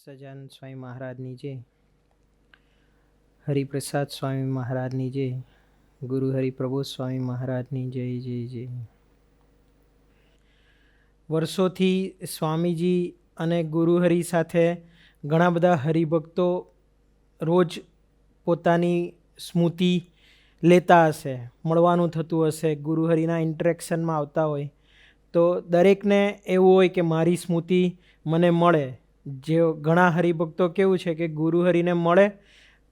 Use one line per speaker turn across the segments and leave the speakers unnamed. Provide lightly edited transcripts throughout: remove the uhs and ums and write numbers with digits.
સજાનંદ સ્વામી મહારાજની જય, હરિપ્રસાદ સ્વામી મહારાજની જય, ગુરુ હરિપ્રબોધ સ્વામી મહારાજની જય જય જય. વર્ષોથી સ્વામીજી અને ગુરુહરિ સાથે ઘણા બધા હરિભક્તો રોજ પોતાની સ્મૃતિ લેતા હશે, મળવાનું થતું હશે, ગુરુહરિના ઇન્ટરેક્શનમાં આવતા હોય તો દરેકને એવું હોય કે મારી સ્મૃતિ મને મળે. જે ઘણા હરિભક્તો કેવું છે કે ગુરુહરિને મળે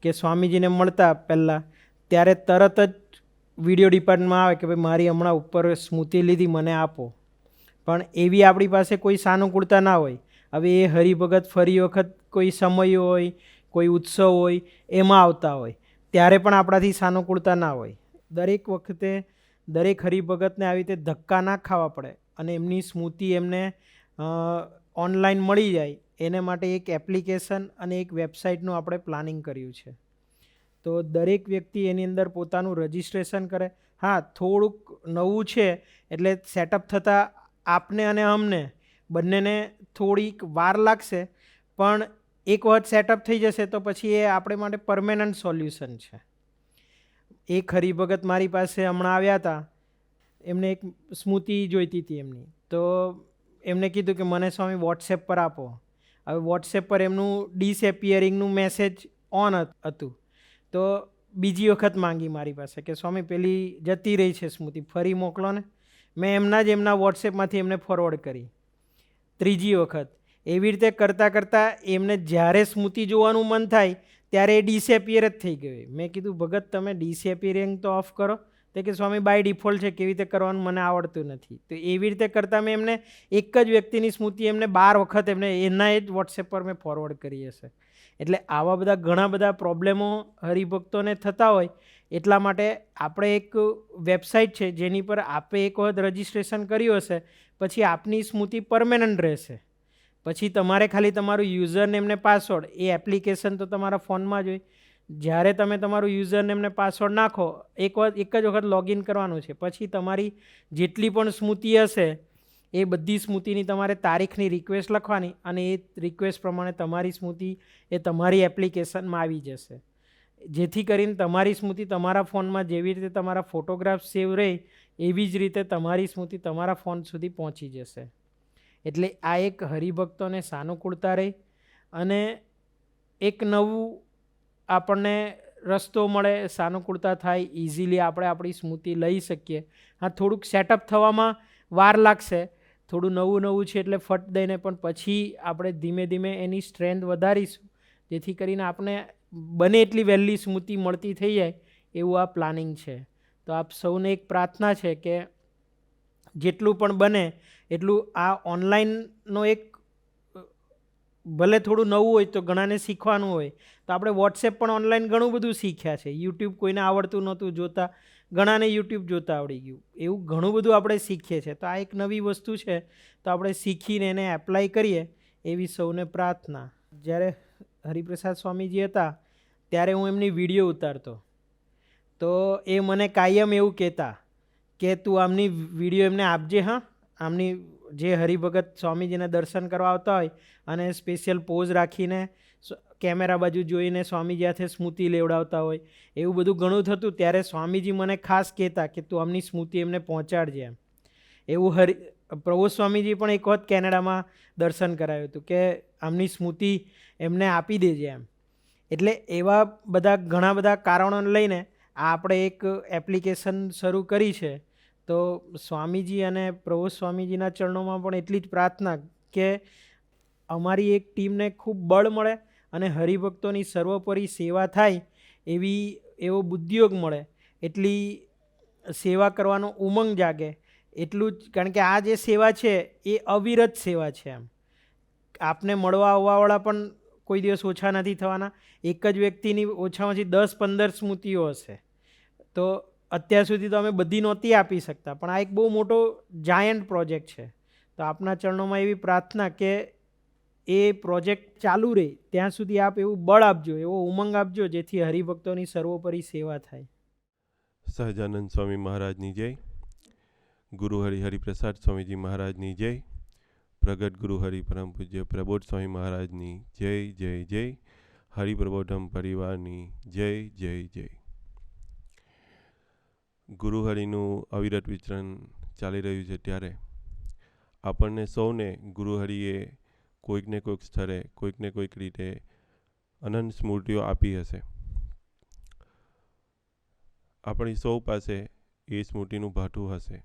કે સ્વામીજીને મળતા પહેલાં ત્યારે તરત જ વિડીયો ડિપાર્ટમેન્ટમાં આવે કે ભાઈ મારી હમણાં ઉપર સ્મૃતિ લીધી, મને આપો. પણ એવી આપણી પાસે કોઈ સાનુકૂળતા ના હોય. હવે એ હરિભગત ફરી વખત કોઈ સમય હોય, કોઈ ઉત્સવ હોય એમાં આવતા હોય ત્યારે પણ આપણાથી સાનુકૂળતા ના હોય. દરેક વખતે દરેક હરિભગતને આવી રીતે ધક્કા ના ખાવા પડે અને એમની સ્મૃતિ એમને ઓનલાઈન મળી જાય એને માટે એક એપ્લિકેશન અને એક વેબસાઇટનું આપણે પ્લાનિંગ કર્યું છે. તો દરેક વ્યક્તિ એની અંદર પોતાનું રજિસ્ટ્રેશન કરે. હા, થોડુંક નવું છે એટલે સેટઅપ થતાં આપને અને અમને બંનેને થોડીક વાર લાગશે, પણ એક વખત સેટઅપ થઈ જશે તો પછી એ આપણે માટે પરમેનન્ટ સોલ્યુશન છે. એક હરિભગત મારી પાસે હમણાં આવ્યા હતા, એમને એક સ્મૃતિ જોઈતી હતી એમની, તો એમને કીધું કે મને સ્વામી વોટ્સએપ પર આપો. હવે વોટ્સએપ પર એમનું ડિસએપિયરિંગનું મેસેજ ઓન હતું, તો બીજી વખત માંગી મારી પાસે કે સ્વામી પેલી જતી રહી છે સ્મૃતિ, ફરી મોકલો ને. મેં એમના વોટ્સએપમાંથી એમને ફોરવર્ડ કરી. ત્રીજી વખત એવી રીતે કરતાં કરતાં એમને જ્યારે સ્મૃતિ જોવાનું મન થાય ત્યારે એ ડિસએપિયર જ થઈ ગયું. મેં કીધું ભગત તમે ડિસએપિયરિંગ તો ઓફ કરો. તે કે સ્વામી બાય ડિફોલ્ટ છે, કેવી રીતે કરવાનું મને આવડતું નથી. તો એવી રીતે કરતાં મેં એમને એક જ વ્યક્તિની સ્મૃતિ એમને 12 વખત એમને એના જ વોટ્સએપ પર મેં ફોરવર્ડ કરી હશે. એટલે આવા બધા ઘણા બધા પ્રોબ્લેમો હરિભક્તોને થતા હોય, એટલા માટે આપણે એક વેબસાઇટ છે જેની પર આપે એક વખત રજિસ્ટ્રેશન કર્યું હશે પછી આપની સ્મૃતિ પરમેનન્ટ રહેશે. પછી તમારે ખાલી તમારું યુઝરનેમ ને પાસવર્ડ, એ એપ્લિકેશન તો તમારા ફોનમાં જ હોય. જ્યારે તમે તમારું યુઝરનેમ ને પાસવર્ડ નાખો, એક જ વખત લોગિન કરવાનું છે. પછી તમારી જેટલી પણ સ્મૃતિ હશે એ બધી સ્મૃતિની તમારે તારીખની રિક્વેસ્ટ લખવાની અને એ રિક્વેસ્ટ પ્રમાણે તમારી સ્મૃતિ એ તમારી એપ્લિકેશનમાં આવી જશે. જેથી કરીને તમારી સ્મૃતિ તમારા ફોનમાં જેવી રીતે તમારા ફોટોગ્રાફ સેવ રહે એવી જ રીતે તમારી સ્મૃતિ તમારા ફોન સુધી પહોંચી જશે. એટલે આ એક હરિભક્તોને સાનુકૂળતા રહે અને એક નવું આપણને રસ્તો મળે, સાનુકૂળતા થાય, ઇઝીલી આપણે આપણી સ્મૃતિ લઈ શકીએ. હા, થોડુંક સેટઅપ થવામાં વાર લાગશે, થોડું નવું છે એટલે ફટ દઈને, પણ પછી આપણે ધીમે ધીમે એની સ્ટ્રેન્થ વધારીશું જેથી કરીને આપણે બને એટલી વહેલી સ્મૃતિ મળતી થઈ જાય એવું આ પ્લાનિંગ છે. તો આપ સૌને એક પ્રાર્થના છે કે જેટલું પણ બને એટલું આ ઓનલાઈનનો એક ભલે થોડું નવું હોય તો ઘણાને શીખવાનું હોય તો આપણે વોટ્સએપ પણ ઓનલાઈન ઘણું બધું શીખ્યા છે. યુટ્યુબ કોઈને આવડતું નહોતું જોતા, ઘણાને યુટ્યુબ જોતા આવડી ગયું. એવું ઘણું બધું આપણે શીખીએ છીએ. તો આ એક નવી વસ્તુ છે, તો આપણે શીખીને એને એપ્લાય કરીએ એવી સૌને પ્રાર્થના. જ્યારે હરિપ્રસાદ સ્વામીજી હતા ત્યારે હું એમની વિડીયો ઉતારતો, તો એ મને કાયમ એવું કહેતા કે તું આમની વિડીયો એમને આપજે. હા, આમની જે હરિભગત સ્વામીજીને દર્શન કરવા આવતા હોય અને સ્પેશિયલ પોઝ રાખીને કેમેરા બાજુ જોઈને સ્વામીજી હાથે સ્મૃતિ લેવડાવતા હોય, એવું બધું ઘણું થતું. ત્યારે સ્વામીજી મને ખાસ કહેતા કે તું આમની સ્મૃતિ એમને પહોંચાડજે એમ. એવું પ્રભુ સ્વામીજી પણ એક વખત કેનેડામાં દર્શન કરાવ્યું હતું કે આમની સ્મૃતિ એમને આપી દેજે એમ. એટલે એવા બધા ઘણા બધા કારણોને લઈને આપણે એક એપ્લિકેશન શરૂ કરી છે. તો સ્વામીજી અને પ્રભુ સ્વામીજીના ચરણોમાં પણ એટલી જ પ્રાર્થના કે અમારી એક ટીમને ખૂબ બળ મળે અને હરિભક્તોની સર્વોપરી સેવા થાય એવો બુદ્ધિયોગ મળે, એટલી સેવા કરવાનો ઉમંગ જાગે. એટલું જ, કારણ કે આ જે સેવા છે એ અવિરત સેવા છે એમ. આપને મળવા આવવાવાળા પણ કોઈ દિવસ ઓછા નથી થવાના. એક જ વ્યક્તિની ઓછામાં ઓછી 10-15 સ્મૃતિઓ હશે. તો અત્યાર સુધી તો અમે બધી નહોતી આપી શકતા, પણ આ એક બહુ મોટો જાયન્ટ પ્રોજેક્ટ છે. તો આપના ચરણોમાં એવી પ્રાર્થના કે એ પ્રોજેક્ટ ચાલુ રહે ત્યાં સુધી આપ એવું બળ આપજો, એવો ઉમંગ આપજો જેથી હરિભક્તોની સર્વોપરી સેવા થાય.
સહજાનંદ સ્વામી મહારાજની જય, ગુરુ હરિપ્રસાદ સ્વામીજી મહારાજની જય, પ્રગટ ગુરુ હરિ પરમ પૂજ્ય પ્રબોધ સ્વામી મહારાજની જય જય જય. હરિપ્રબોધમ પરિવારની જય જય જય. ગુરુ હરિનું અવિરત વિચરણ ચાલી રહ્યું છે ત્યારે આપણને સૌને ગુરુ હરિએ કોઈકને કોઈક સ્થળે કોઈકને કોઈક રીતે અનંત સ્મૃતિઓ આપી હશે. આપણી સૌ પાસે એ સ્મૃતિનું ભાથું હશે.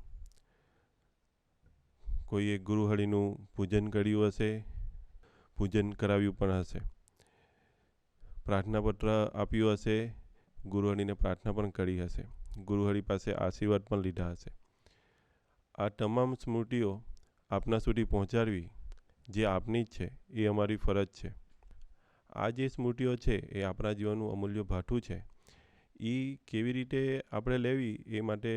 કોઈએ ગુરુ હરિનું પૂજન કર્યું હશે, પૂજન કરાવ્યું પણ હશે, પ્રાર્થના પત્ર આપ્યું હશે, ગુરુ હરિને પ્રાર્થના પણ કરી હશે, ગુરુ હરિ પાસે આશીર્વાદ પણ લીધા હશે. આ તમામ સ્મૃતિઓ આપના સુધી પહોંચાડવી જે આપની જ છે એ અમારી ફરજ છે. આ જે સ્મૃતિઓ છે એ આપણા જીવનનું અમૂલ્ય ભાથું છે. એ કેવી રીતે આપણે લેવી એ માટે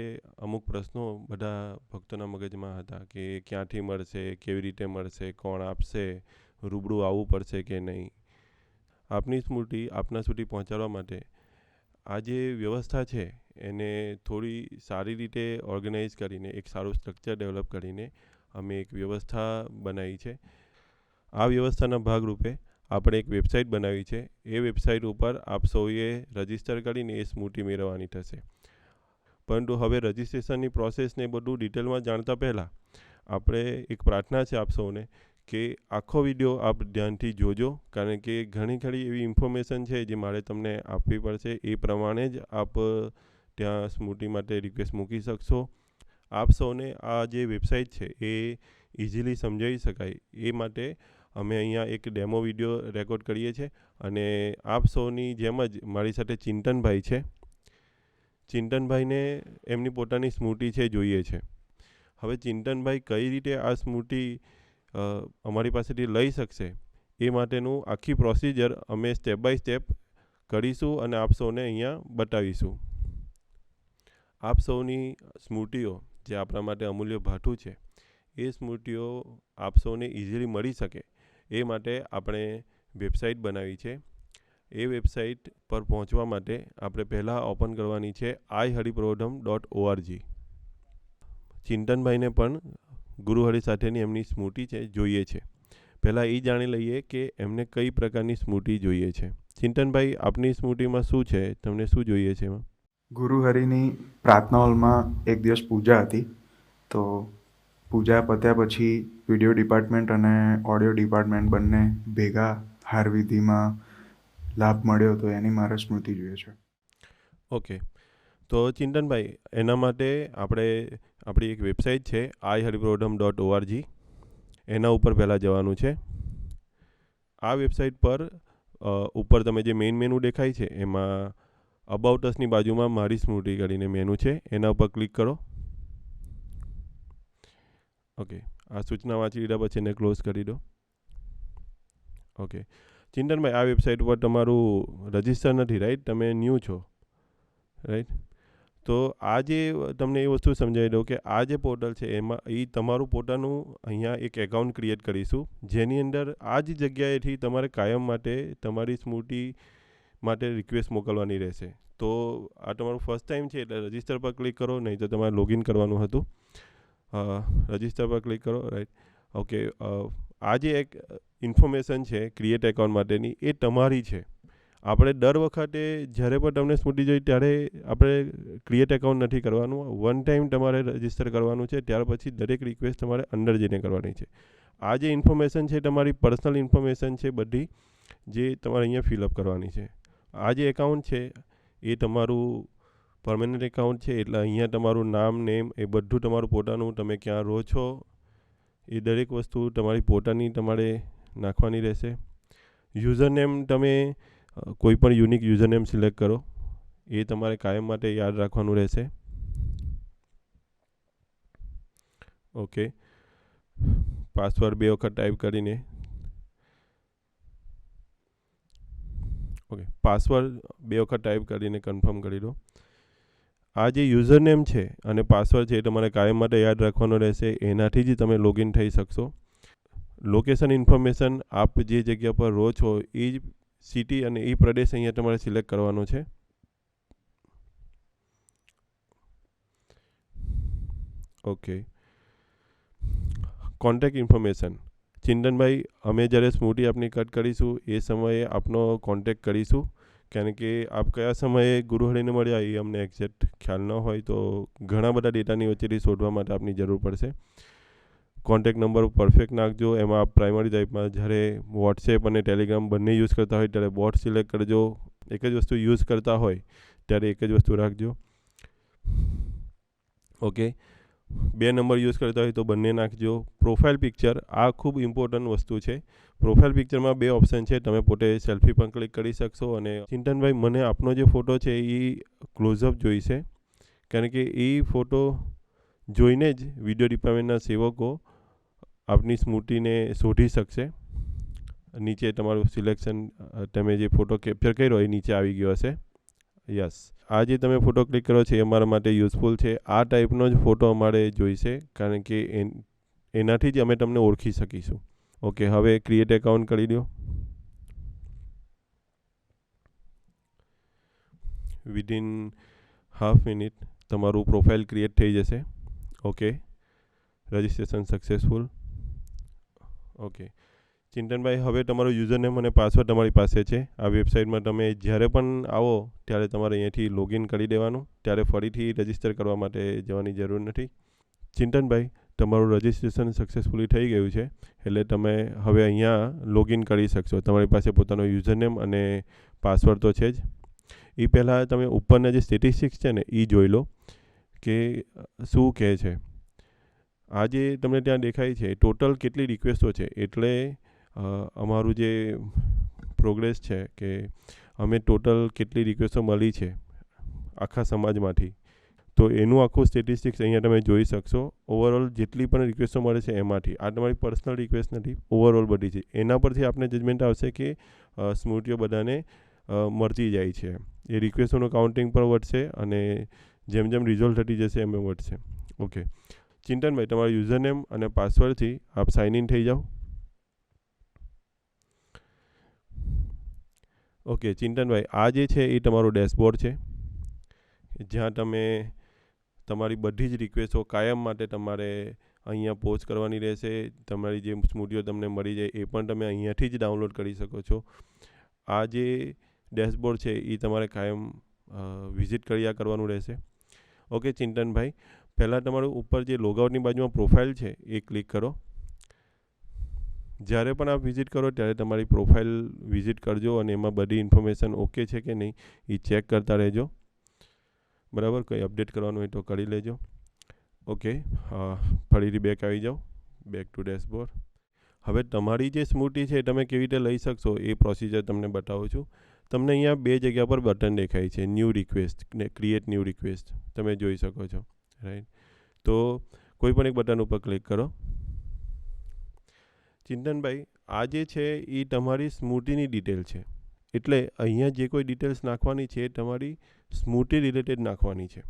અમુક પ્રશ્નો બધા ભક્તોના મગજમાં હતા કે ક્યાંથી મળશે, કેવી રીતે મળશે, કોણ આપશે, રૂબરૂ આવવું પડશે કે નહીં. આપની સ્મૃતિ આપના સુધી પહોંચાડવા માટે આ જે વ્યવસ્થા છે એને થોડી સારી રીતે ઓર્ગેનાઇઝ કરીને એક સારું સ્ટ્રક્ચર ડેવલપ કરીને અમે એક વ્યવસ્થા બનાવી છે. આ વ્યવસ્થાના ભાગરૂપે આપણે એક વેબસાઇટ બનાવી છે. એ વેબસાઇટ ઉપર આપ સૌએ રજિસ્ટર કરીને એ સ્મૃતિ મેળવવાની થશે. પરંતુ હવે રજિસ્ટ્રેશનની પ્રોસેસને બધું ડિટેલમાં જાણતા પહેલાં આપણે એક પ્રાર્થના છે આપ સૌને કે આખો વિડીયો આપ ધ્યાનથી જોજો, કારણ કે ઘણી ખરી એવી ઇન્ફોર્મેશન છે જે મારે તમને આપવી પડશે. એ પ્રમાણે જ આપ ત્યાં સ્મૃતિ માટે રિક્વેસ્ટ મૂકી શકશો. આપ સૌને આ જે વેબસાઇટ છે એ ઇઝીલી સમજાવી શકાય એ માટે અમે અહીંયા એક ડેમો વિડીયો રેકોર્ડ કરીએ છીએ અને આપ સૌની જેમ જ મારી સાથે ચિંતનભાઈ છે. ચિંતનભાઈને એમની પોતાની સ્મૃતિ છે જોઈએ છે. હવે ચિંતનભાઈ કઈ રીતે આ સ્મૃતિ અમારી પાસેથી લઈ શકશે એ માટેનું આખી પ્રોસિજર અમે સ્ટેપ બાય સ્ટેપ કરીશું અને આપ સૌને અહીંયા બતાવીશું. આપ સૌની સ્મૃતિઓ જે આપણા માટે અમૂલ્ય ભાથું છે એ સ્મૃતિઓ આપ સૌને ઇઝીલી મળી શકે એ માટે આપણે વેબસાઇટ બનાવી છે. એ વેબસાઇટ પર પહોંચવા માટે આપણે પહેલાં ઓપન કરવાની છે iHariprabodham.org. ચિંતનભાઈને પણ ગુરુ હરિ સાથેની એમની સ્મૃતિ છે જોઈએ છે. પહેલાં એ જાણી લઈએ કે એમને કઈ પ્રકારની સ્મૃતિ જોઈએ છે. ચિંતનભાઈ, આપની સ્મૃતિમાં શું છે? તમને શું જોઈએ છે એમાં?
ગુરુ હરિની પ્રાર્થના હોલમાં એક દિવસ પૂજા હતી. તો પૂજા પત્યા પછી વિડીયો ડિપાર્ટમેન્ટ અને ઓડિયો ડિપાર્ટમેન્ટ બંને ભેગા હારવિધિમાં લાભ મળ્યો, તો એની મારે સ્મૃતિ જોઈએ છે.
ઓકે, તો ચિંતનભાઈ, એના માટે આપણી એક વેબસાઇટ છે iHariprabodham.org. એના ઉપર પહેલાં જવાનું છે. આ વેબસાઇટ પર ઉપર તમે જે મેનુ દેખાય છે એમાં અબાઉટ અસની બાજુમાં મારી સ્મૃતિ કરીને મેનુ છે. એના ઉપર ક્લિક કરો. ઓકે, આ સૂચના વાંચી લીધા પછી એને ક્લોઝ કરી દો. ઓકે, ચિંતનભાઈ, આ વેબસાઇટ ઉપર તમારું રજિસ્ટર નથી, રાઈટ? તમે ન્યૂ છો, રાઈટ? તો આ જે તમને એ વસ્તુ સમજાવી દઉં કે આ જે પોર્ટલ છે એમાં તમારું પોતાનું અહીંયા એક એકાઉન્ટ ક્રિએટ કરીશું, જેની અંદર આ જ જગ્યાએથી તમારે કાયમ માટે તમારી સ્મૃતિ માટે રિક્વેસ્ટ મોકલવાની રહેશે. તો આ તમારું ફર્સ્ટ ટાઈમ છે એટલે રજિસ્ટર પર ક્લિક કરો, નહીં તો તમારે લોગિન કરવાનું હતું. રજિસ્ટર પર ક્લિક કરો, રાઈટ? ઓકે, આ જે એક ઇન્ફોર્મેશન છે ક્રિએટ એકાઉન્ટ માટેની એ તમારી છે. આપણે દર વખતે જ્યારે પણ તમને સ્મૃતિ જોઈએ ત્યારે આપણે ક્રિએટ એકાઉન્ટ નથી કરવાનું. વન ટાઈમ તમારે રજિસ્ટર કરવાનું છે. ત્યાર પછી દરેક રિક્વેસ્ટ તમારે અંદર જઈને કરવાની છે. આ જે ઇન્ફોર્મેશન છે તમારી પર્સનલ ઇન્ફોર્મેશન છે બધી, જે તમારે અહીંયા ફિલઅપ કરવાની છે. આ જે એકાઉન્ટ છે એ તમારું પરમેનન્ટ એકાઉન્ટ છે, એટલે અહીંયા તમારું નામ, નેમ એ બધું તમારું પોતાનું, તમે ક્યાં રહો છો એ દરેક વસ્તુ તમારી પોતાની તમારે નાખવાની રહેશે. યુઝર નેમ તમે કોઈ પણ યુનિક યુઝર નેમ સિલેક્ટ કરો, એ તમારે કાયમ માટે યાદ રાખવાનું રહેશે. ઓકે, પાસવર્ડ 2 વખત ટાઈપ કરીને પાસવર્ડ 2 વખત ટાઈપ કરીને કન્ફર્મ કરી દો. આ જે યુઝર નેમ છે અને પાસવર્ડ છે એ તમારે કાયમ માટે યાદ રાખવાનો રહેશે. એનાથી જ તમે લોગિન થઈ શકશો. લોકેશન ઇન્ફોર્મેશન, આપ જે જગ્યા પર રહો છો એ જ સિટી અને એ પ્રદેશ અહીંયા તમારે સિલેક્ટ કરવાનો છે. ઓકે, કોન્ટેક્ટ ઇન્ફોર્મેશન, ચિંતનભાઈ, અમે જ્યારે સ્મૂટી આપની કટ કરીશું એ સમયે આપનો કોન્ટેક્ટ કરીશું, કારણ કે આપ કયા સમયે ગુરુહરિને મળ્યા એ અમને એક્ઝેક્ટ ખ્યાલ ન હોય, તો ઘણા બધા ડેટાની વચ્ચેથી શોધવા માટે આપની જરૂર પડશે. કોન્ટેક્ટ નંબર પરફેક્ટ નાખજો. એમાં આપ પ્રાઇમરી ટાઈપમાં જ્યારે વોટ્સએપ અને ટેલિગ્રામ બંને યુઝ કરતા હોય ત્યારે બોટ સિલેક્ટ કરજો. એક જ વસ્તુ યુઝ કરતા હોય ત્યારે એક જ વસ્તુ રાખજો. ઓકે, 2 નંબર યુઝ કરતા હોય તો બંને નાખજો. પ્રોફાઇલ પિક્ચર, આ ખૂબ ઇમ્પોર્ટન્ટ વસ્તુ છે. પ્રોફાઇલ પિક્ચરમાં 2 ઓપ્શન છે, તમે પોતે સેલ્ફી પણ ક્લિક કરી શકશો. અને ચિંતનભાઈ, મને આપનો જે ફોટો છે એ ક્લોઝઅપ જોઈશે, કારણ કે એ ફોટો જોઈને જ વિડીયો ડિપાર્ટમેન્ટના સેવકો આપની સ્મૃતિને શોધી શકશે. નીચે તમારું સિલેક્શન, તમે જે ફોટો કેપ્ચર કર્યો એ નીચે આવી ગયો હશે. યસ, આ જે તમે ફોટો ક્લિક કરો છો એ અમારા માટે યુઝફુલ છે. આ ટાઈપનો જ ફોટો અમારે જોઈશે, કારણ કે એનાથી જ અમે તમને ઓળખી શકીશું. ઓકે, હવે ક્રિએટ એકાઉન્ટ કરી દો. વિધિન હાફ મિનિટ તમારું પ્રોફાઇલ ક્રિએટ થઈ જશે. Okay, registration successful. ઓકે ચિંતનભાઈ, હવે તમારો યુઝરનેમ અને પાસવર્ડ તમારી પાસે છે. આ વેબસાઇટમાં તમે જ્યારે પણ આવો ત્યારે તમારે અહીંયાથી લોગિન કરી દેવાનું. ત્યારે ફરીથી રજિસ્ટર કરવા માટે જવાની જરૂર નથી. ચિંતનભાઈ, તમારું રજિસ્ટ્રેશન સક્સેસફુલી થઈ ગયું છે, એટલે તમે હવે અહીંયા લોગિન કરી શકશો. તમારી પાસે પોતાનો યુઝરનેમ અને પાસવર્ડ તો છે જ. એ પહેલાં તમે ઉપરના જે સ્ટેટિસ્ટિક્સ છે ને એ જોઈ લો કે શું કહે છે. આ જે તમને ત્યાં દેખાય છે ટોટલ કેટલી રિક્વેસ્ટો છે, એટલે અમારું જે પ્રોગ્રેસ છે કે અમે ટોટલ કેટલી રિક્વેસ્ટો મળી છે આખા સમાજમાંથી, તો એનું આખું સ્ટેટિસ્ટિક્સ અહીંયા તમે જોઈ શકશો. ઓવરઓલ જેટલી પણ રિક્વેસ્ટો મળે છે એમાંથી, આ તમારી પર્સનલ રિક્વેસ્ટ નથી, ઓવરઓલ બધી છે. એના પરથી આપને જજમેન્ટ આવશે કે સ્મૃતિઓ બધાને મળતી જાય છે. એ રિક્વેસ્ટોનું કાઉન્ટિંગ પણ વધશે અને જેમ જેમ રિઝોલ્વ થતી જશે એમ વધશે. ઓકે ચિંતનભાઈ, તમારા યુઝરનેમ અને પાસવર્ડથી આપ સાઇન ઇન થઈ જાઓ. ઓકે ચિંતનભાઈ, આ જે છે એ તમારો ડેશબોર્ડ છે, જ્યાં તમે તમારી બધી જ રિક્વેસ્ટો કાયમ માટે તમારે અહીંયા પોસ્ટ કરવાની રહેશે. તમારી જે સ્મૃતિઓ તમને મળી જાય એ પણ તમે અહીંયાથી જ ડાઉનલોડ કરી શકો છો. આ જે ડેશબોર્ડ છે એ તમારે કાયમ વિઝિટ કર્યા કરવાનું રહેશે. ઓકે ચિંતનભાઈ, પહેલાં તમારું ઉપર જે લોગઆઉટની બાજુમાં પ્રોફાઇલ છે એ ક્લિક કરો. જ્યારે પણ આપ વિઝિટ કરો ત્યારે તમારી પ્રોફાઇલ વિઝિટ કરજો અને એમાં બધી ઇન્ફોર્મેશન ઓકે છે કે નહીં એ ચેક કરતા રહેજો. બરાબર, કંઈ અપડેટ કરવાનું હોય તો કરી લેજો. ઓકે, ફરીથી બેક આવી જાઓ, બેક ટુ ડેશબોર્ડ. હવે તમારી જે સ્મૃતિ છે તમે કેવી રીતે લઈ શકશો એ પ્રોસિજર તમને બતાવું છું. તમને અહીંયા 2 જગ્યા પર બટન દેખાય છે, ન્યૂ રિક્વેસ્ટ ને ક્રિએટ ન્યૂ રિક્વેસ્ટ, તમે જોઈ શકો છો. રાઈટ, તો કોઈ પણ એક બટન ઉપર ક્લિક કરો. ચિંતનભાઈ, આ જે છે એ તમારી સ્મૃતિની ડિટેલ છે, એટલે અહીંયા જે કોઈ ડિટેલ્સ નાખવાની છે તમારી સ્મૃતિ રિલેટેડ નાખવાની છે.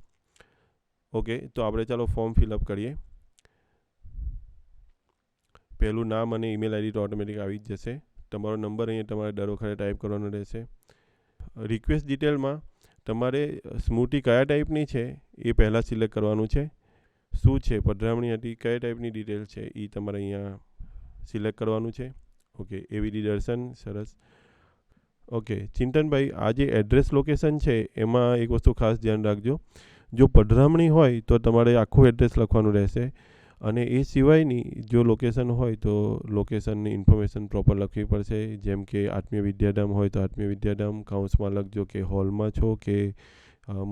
ઓકે, તો આપણે ચાલો ફોર્મ ફિલઅપ કરીએ. પહેલું નામ અને ઈમેલ આઈડી તો ઓટોમેટિક આવી જ જશે. તમારો નંબર અહીંયા તમારે દર વખતે ટાઈપ કરવાનો રહેશે. રિક્વેસ્ટ ડિટેલમાં તમારે સ્મૃતિ કયા ટાઈપની છે એ પહેલાં સિલેક્ટ કરવાનું છે. શું છે, પધરામણી હતી, કયા ટાઈપની ડિટેલ છે એ તમારે અહીંયા સિલેક્ટ કરવાનું છે. ઓકે, એવી દર્શન, સરસ. ઓકે ચિંતનભાઈ, આ જે એડ્રેસ લોકેશન છે એમાં એક વસ્તુ ખાસ ધ્યાન રાખજો. જો પધરામણી હોય તો તમારે આખું એડ્રેસ લખવાનું રહેશે, અને એ સિવાયની જો લોકેશન હોય તો લોકેશનની ઇન્ફોર્મેશન પ્રોપર લખવી પડશે. જેમ કે આત્મીય વિદ્યાધામ હોય તો આત્મીય વિદ્યાધામ કાઉન્સમાં લખજો કે હોલમાં છો કે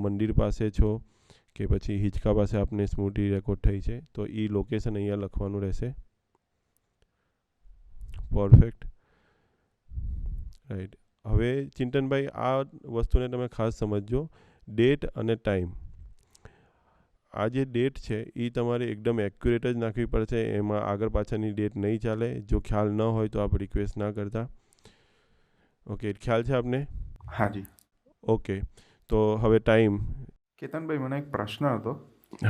મંદિર પાસે છો કે પછી હિંચકા પાસે આપને સ્મૃતિ રેકોર્ડ થઈ છે, તો એ લોકેશન અહીંયા લખવાનું રહેશે. Perfect, right. હવે ચિંતનભાઈ, આ વસ્તુને તમે ખાસ સમજજો, ડેટ અને ટાઈમ. આ જે ડેટ છે એ તમારે એકદમ એક્યુરેટ જ નાખવી પડશે, એમાં આગળ પાછળની ડેટ નહીં ચાલે. જો ખ્યાલ ન હોય તો આપ રિક્વેસ્ટ ના કરતા. ઓકે, ખ્યાલ છે આપને?
હાજી.
ઓકે, તો હવે ટાઈમ.
કેતનભાઈ, મને એક પ્રશ્ન હતો.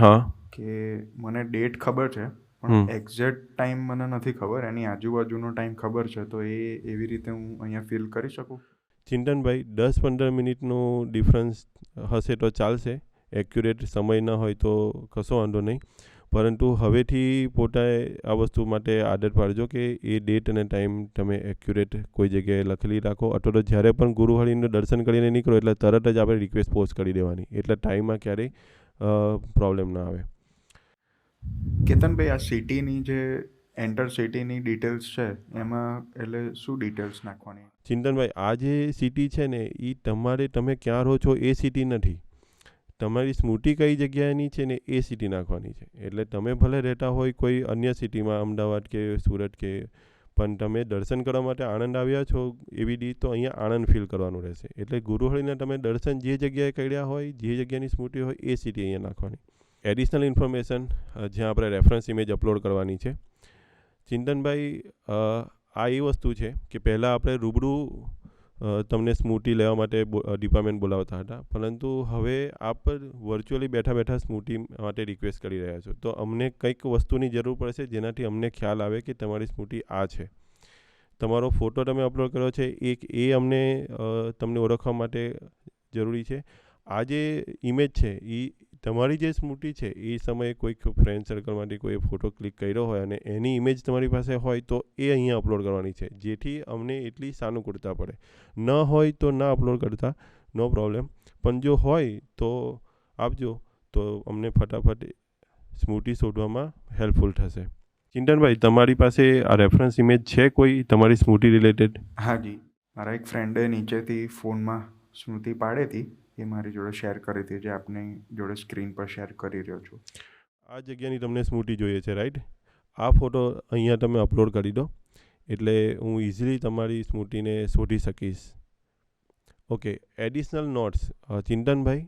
હા.
કે મને ડેટ ખબર છે પણ એક્ઝેક્ટ ટાઈમ મને નથી ખબર, એની આજુબાજુનો ટાઈમ ખબર છે, તો એ એવી રીતે હું અહીંયા ફિલ કરી શકું?
ચિંતનભાઈ, 10-15 મિનિટનું ડિફરન્સ હશે તો ચાલશે. એક્યુરેટ સમય ન હોય તો કશો વાંધો નહીં, પરંતુ હવેથી પોતાએ આ વસ્તુ માટે આદત પાડજો કે એ ડેટ અને ટાઈમ તમે એક્યુરેટ કોઈ જગ્યાએ લખેલી રાખો, અથવા તો જ્યારે પણ ગુરુહરિનું દર્શન કરીને નીકળો એટલે તરત જ આપણે રિક્વેસ્ટ પોસ્ટ કરી દેવાની, એટલે ટાઈમમાં ક્યારેય પ્રોબ્લેમ ના આવે.
કેતનભાઈ, આ સિટીની જે એન્ટર સિટીની ડિટેલ્સ છે એમાં એટલે શું ડિટેલ્સ નાખવાની?
ચિંતનભાઈ, આ જે સિટી છે ને એ તમે ક્યાં રહો છો એ સિટી નથી, તમારી સ્મૃતિ કઈ જગ્યાએની છે ને એ સિટી નાખવાની છે. એટલે તમે ભલે રહેતા હોય કોઈ અન્ય સિટીમાં, અમદાવાદ કે સુરત કે, પણ તમે દર્શન કરવા માટે આણંદ આવ્યા છો એવી ડી તો અહીંયા આણંદ ફીલ કરવાનું રહેશે. એટલે ગુરુહરિના તમે દર્શન જે જગ્યાએ કર્યા હોય, જે જગ્યાની સ્મૃતિ હોય એ સિટી અહીંયા નાખવાની. એડિશનલ ઇન્ફોર્મેશન જ્યાં આપણે રેફરન્સ ઇમેજ અપલોડ કરવાની છે. ચિંતનભાઈ, આ એ વસ્તુ છે કે પહેલાં આપણે રૂબરૂ તમને સ્મૃતિ લેવા માટે ડિપાર્ટમેન્ટ બોલાવતા હતા, પરંતુ હવે આપ વર્ચ્યુઅલી બેઠા બેઠા સ્મૃતિ માટે રિક્વેસ્ટ કરી રહ્યા છો, તો અમને કંઈક વસ્તુની જરૂર પડશે જેનાથી અમને ખ્યાલ આવે કે તમારી સ્મૃતિ આ છે. તમારો ફોટો તમે અપલોડ કર્યો છે એ અમને તમને ઓળખવા માટે જરૂરી છે. આ જે ઇમેજ છે એ તમારી જે સ્મૃતિ છે એ સમયે કોઈક ફ્રેન્ડ સર્કલમાંથી કોઈ ફોટો ક્લિક કર્યો હોય અને એની ઇમેજ તમારી પાસે હોય તો એ અહીંયા અપલોડ કરવાની છે, જેથી અમને એટલી સાનુકૂળતા પડે. ન હોય તો ના અપલોડ કરતા, નો પ્રોબ્લેમ, પણ જો હોય તો આપજો, તો અમને ફટાફટ સ્મૃતિ શોધવામાં હેલ્પફુલ થશે. ચિંતનભાઈ, તમારી પાસે આ રેફરન્સ ઇમેજ છે કોઈ તમારી સ્મૃતિ રિલેટેડ?
હા જી, મારા એક ફ્રેન્ડે નીચેથી ફોનમાં સ્મૃતિ પાડી હતી, એ મારી જોડે શેર કરી હતી, જે આપની જોડે સ્ક્રીન પર શેર કરી રહ્યો છું.
આ જગ્યાની તમને સ્મૃતિ જોઈએ છે, રાઈટ? આ ફોટો અહીંયા તમે અપલોડ કરી દો એટલે હું ઇઝીલી તમારી સ્મૃતિને શોધી શકીશ. Okay, additional notes. ચિંતનભાઈ,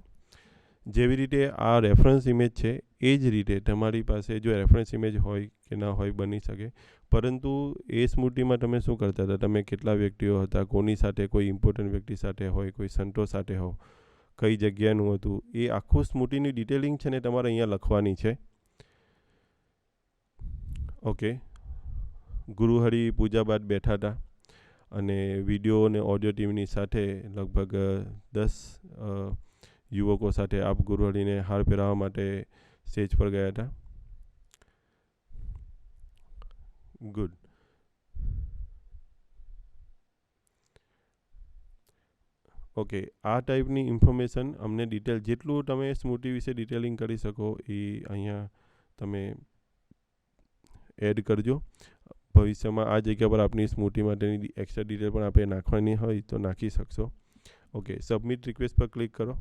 જેવી રીતે આ રેફરન્સ ઇમેજ છે એ જ રીતે તમારી પાસે જો રેફરન્સ ઇમેજ હોય કે ના હોય બની શકે, પરંતુ એ સ્મૃતિમાં તમે શું કરતા હતા, તમે કેટલા વ્યક્તિઓ હતા, કોની સાથે, કોઈ ઇમ્પોર્ટન્ટ વ્યક્તિ સાથે હોય, કોઈ સંતો સાથે હો, કઈ જગ્યાનું હતું, એ આખું સ્મૃતિની ડિટેલિંગ છે ને તમારે અહીંયા લખવાની છે. ઓકે, ગુરુહરિ પૂજા બાદ બેઠા હતા અને વિડીયો અને ઓડિયો ટીમની સાથે લગભગ 10 યુવકો સાથે આપ ગુરુહરિને હાર પહેરાવવા માટે સ્ટેજ પર ગયા હતા. ગુડ. ઓકે, આ ટાઈપની ઇન્ફોર્મેશન અમને ડિટેલ જેટલું તમે સ્મૃતિ વિશે ડિટેલિંગ કરી શકો એ અહીંયા તમે એડ કરજો. ભવિષ્યમાં આ જગ્યા પર આપની સ્મૃતિ માટેની એક્સ્ટ્રા ડિટેલ પણ આપણે નાખવાની હોય તો નાખી શકશો. ઓકે, સબમિટ રિક્વેસ્ટ પર ક્લિક કરો.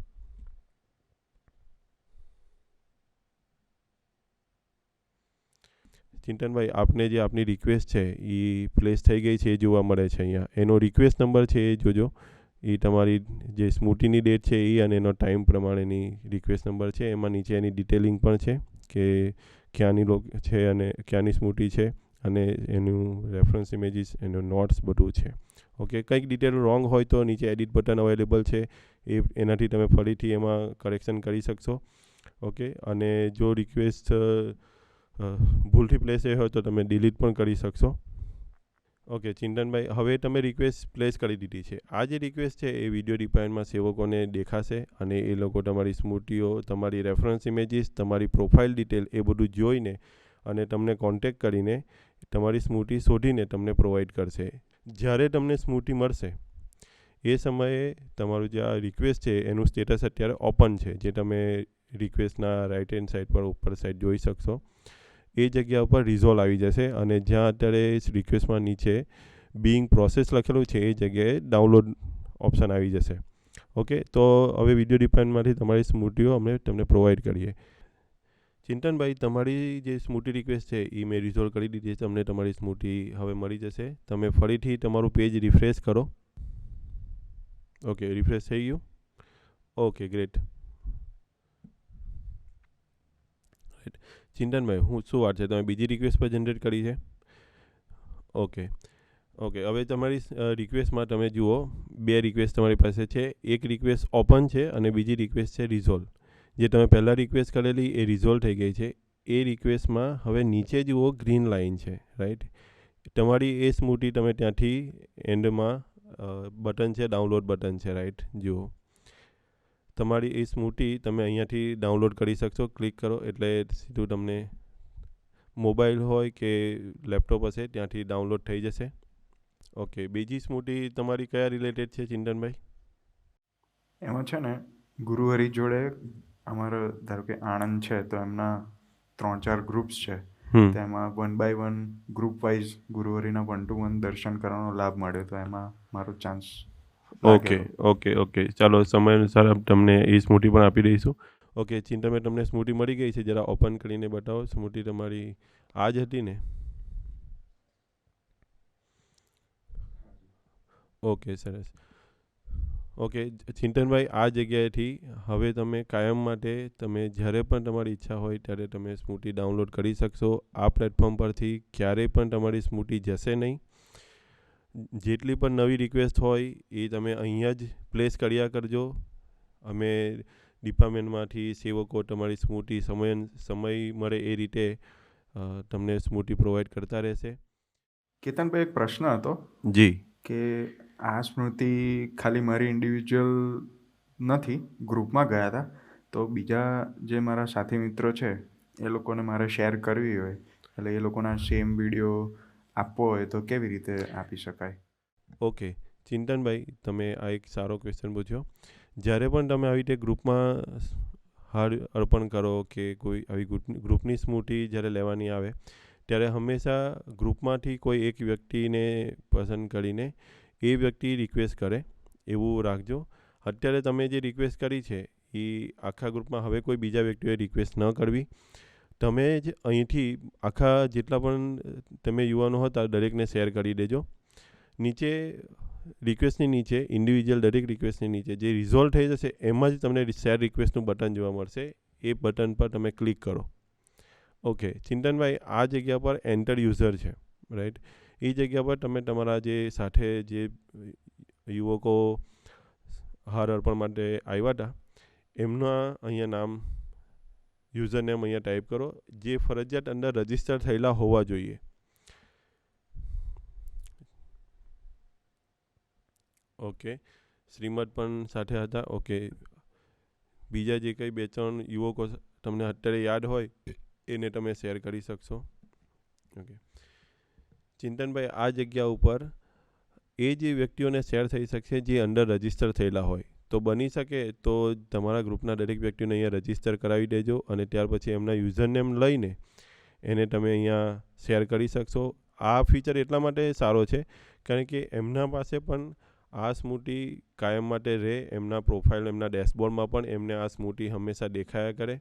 ચિંતનભાઈ, આપને જે આપની રિક્વેસ્ટ છે એ પ્લેસ થઈ ગઈ છે એ જોવા મળે છે અહીંયા. એનો રિક્વેસ્ટ નંબર છે એ જોજો. એ તમારી જે સ્મૃતિની ડેટ છે એ અને એનો ટાઈમ પ્રમાણેની રિક્વેસ્ટ નંબર છે. એમાં નીચે એની ડિટેલિંગ પણ છે કે ક્યાંની છે અને ક્યાંની સ્મૃતિ છે અને એનું રેફરન્સ ઇમેજીસ, એનું નોટ્સ બધું છે. ઓકે, કંઈક ડિટેલ રોંગ હોય તો નીચે એડિટ બટન અવેલેબલ છે, એનાથી તમે ફરીથી એમાં કરેક્શન કરી શકશો. ઓકે, અને જો રિક્વેસ્ટ ભૂલથી પ્લેસ એ હોય તો તમે ડિલીટ પણ કરી શકશો. ઓકે ચિંતનભાઈ, હવે તમે રિક્વેસ્ટ પ્લેસ કરી દીધી છે. આ જે રિક્વેસ્ટ છે એ વિડીયો ડિપાર્ટમેન્ટમાં સેવકોને દેખાશે અને એ લોકો તમારી સ્મૃતિઓ, તમારી રેફરન્સ ઇમેજીસ, તમારી પ્રોફાઇલ ડિટેલ એ બધું જોઈને અને તમને કોન્ટેક્ટ કરીને તમારી સ્મૃતિ શોધીને તમને પ્રોવાઈડ કરશે. જ્યારે તમને સ્મૃતિ મળશે એ સમયે તમારું જે આ રિક્વેસ્ટ છે એનું સ્ટેટસ અત્યારે ઓપન છે, જે તમે રિક્વેસ્ટના રાઇટ હેન્ડ સાઈડ પર ઉપર સાઈડ જોઈ શકશો. એ જગ્યા ઉપર રિઝોલ્વ આવી જશે અને જ્યાં અત્યારે રિક્વેસ્ટમાં નીચે બીઇંગ પ્રોસેસ લખેલું છે એ જગ્યાએ ડાઉનલોડ ઓપ્શન આવી જશે. ઓકે, તો હવે વિડીયો ડિપાર્ટમેન્ટમાંથી તમારી સ્મૃતિઓ અમે તમને પ્રોવાઈડ કરીએ. ચિંતનભાઈ, તમારી જે સ્મૃતિ રિક્વેસ્ટ છે એ મેં રિઝોલ્વ કરી દીધી છે. તમને તમારી સ્મૃતિ હવે મળી જશે. તમે ફરીથી તમારું પેજ રિફ્રેશ કરો. ઓકે, રિફ્રેશ થઈ ગયું. Okay, great. ચિંતનભાઈ, શું વાત છે, તમે બીજી રિક્વેસ્ટ પર જનરેટ કરી છે? ઓકે, હવે તમારી રિક્વેસ્ટમાં તમે જુઓ 2 રિક્વેસ્ટ તમારી પાસે છે. એક રિક્વેસ્ટ ઓપન છે અને બીજી રિક્વેસ્ટ છે રિઝોલ્વ. જે તમે પહેલાં રિક્વેસ્ટ કરેલી એ રિઝોલ્વ થઈ ગઈ છે. એ રિક્વેસ્ટમાં હવે નીચે જુઓ ગ્રીન લાઇન છે, રાઈટ? તમારી એ સ્મૃતિ તમે ત્યાંથી એન્ડમાં બટન છે, ડાઉનલોડ બટન છે, રાઈટ? જુઓ, તમારી એ સ્મૃતિ તમે અહીંયાથી ડાઉનલોડ કરી શકશો. ક્લિક કરો એટલે સીધું તમને મોબાઈલ હોય કે લેપટોપ હશે ત્યાંથી ડાઉનલોડ થઈ જશે. ઓકે, બીજી સ્મૂટી તમારી કયા રિલેટેડ છે ચિંતનભાઈ?
એમાં છે ને ગુરુહરિ જોડે અમારો ધારો કે આણંદ છે તો એમના 3-4 ગ્રુપ્સ છે. તેમાં 1 by 1 ગ્રુપ વાઇઝ ગુરુહરિના 1 to 1 દર્શન કરવાનો લાભ મળ્યો, તો એમાં મારો ચાન્સ
ઓકે ઓકે ઓકે, ચાલો સમય અનુસાર તમને એ સ્મૂટી પણ આપી દઈશું. ઓકે ચિંતનભાઈ, તમને સ્મૂટી મળી ગઈ છે, જરા ઓપન કરીને બતાવો. સ્મૂટી તમારી આ જ હતી ને? ઓકે સરસ. ઓકે ચિંતનભાઈ, આ જગ્યાએથી હવે તમે કાયમ માટે તમે જ્યારે પણ તમારી ઈચ્છા હોય ત્યારે તમે સ્મૂટી ડાઉનલોડ કરી શકશો. આ પ્લેટફોર્મ પરથી ક્યારેય પણ તમારી સ્મૂટી જશે નહીં. જેટલી પણ નવી રિક્વેસ્ટ હોય એ તમે અહીંયા જ પ્લેસ કર્યા કરજો. અમે ડિપાર્ટમેન્ટમાંથી સેવકો તમારી સ્મૂટી સમય મળે એ રીતે તમને સ્મૂટી પ્રોવાઈડ કરતા રહેશે.
કેતનભાઈ, એક પ્રશ્ન હતો
જી.
કે આ સ્મૃતિ ખાલી મારી ઇન્ડિવિજ્યુઅલ નથી, ગ્રુપમાં ગયા હતા, તો બીજા જે મારા સાથી મિત્રો છે એ લોકોને મારે શેર કરવી હોય, એટલે એ લોકોના સેમ વિડીયો આપવો હોય તો કેવી રીતે આપી શકાય?
ઓકે ચિંતનભાઈ, તમે આ એક સારો ક્વેશ્ચન પૂછ્યો. જ્યારે પણ તમે આવી રીતે ગ્રુપમાં હાર અર્પણ કરો કે કોઈ આવી ગ્રુપની સ્મૂટી જ્યારે લેવાની આવે ત્યારે હંમેશા ગ્રુપમાંથી કોઈ એક વ્યક્તિને પસંદ કરીને એ વ્યક્તિ રિક્વેસ્ટ કરે એવું રાખજો. અત્યારે તમે જે રિક્વેસ્ટ કરી છે એ આખા ગ્રુપમાં હવે કોઈ બીજા વ્યક્તિઓએ રિક્વેસ્ટ ન કરવી. તમે જ અહીંથી આખા જેટલા પણ તમે યુવાનો હતા દરેકને શેર કરી દેજો. નીચે રિક્વેસ્ટની નીચે ઇન્ડિવિજ્યુઅલ દરેક રિક્વેસ્ટની નીચે જે રિઝોલ્વ થઈ જશે એમાં જ તમને શેર રિક્વેસ્ટનું બટન જોવા મળશે. એ બટન પર તમે ક્લિક કરો. ઓકે ચિંતનભાઈ, આ જગ્યા પર એન્ટર યુઝર છે, રાઈટ? એ જગ્યા પર તમે તમારા જે સાથે જે યુવકો હાર અર્પણ માટે આવ્યા હતા એમના અહીંયા નામ, યુઝર નેમ અહીંયા ટાઈપ કરો, જે ફરજિયાત અંદર રજિસ્ટર થયેલા હોવા જોઈએ. ઓકે, શ્રીમદ પણ સાથે હતા. ઓકે, બીજા જે કંઈ 2-3 યુવકો તમને અત્યારે યાદ હોય એને તમે શેર કરી શકશો. ઓકે ચિંતનભાઈ, આ જગ્યા ઉપર એ જે વ્યક્તિઓને શેર થઈ શકશે જે અંદર રજિસ્ટર થયેલા હોય, તો બની શકે તો તમારા ગ્રુપના દરેક વ્યક્તિઓને અહીંયા રજિસ્ટર કરાવી દેજો અને ત્યાર પછી એમના યુઝરનેમ લઈને એને તમે અહીંયા શેર કરી શકશો. આ ફીચર એટલા માટે સારો છે કારણ કે એમના પાસે પણ આ સ્મૂટી કાયમ માટે રહે, એમના પ્રોફાઇલ, એમના ડેશબોર્ડમાં પણ એમને આ સ્મૂટી હંમેશા દેખાયા કરે.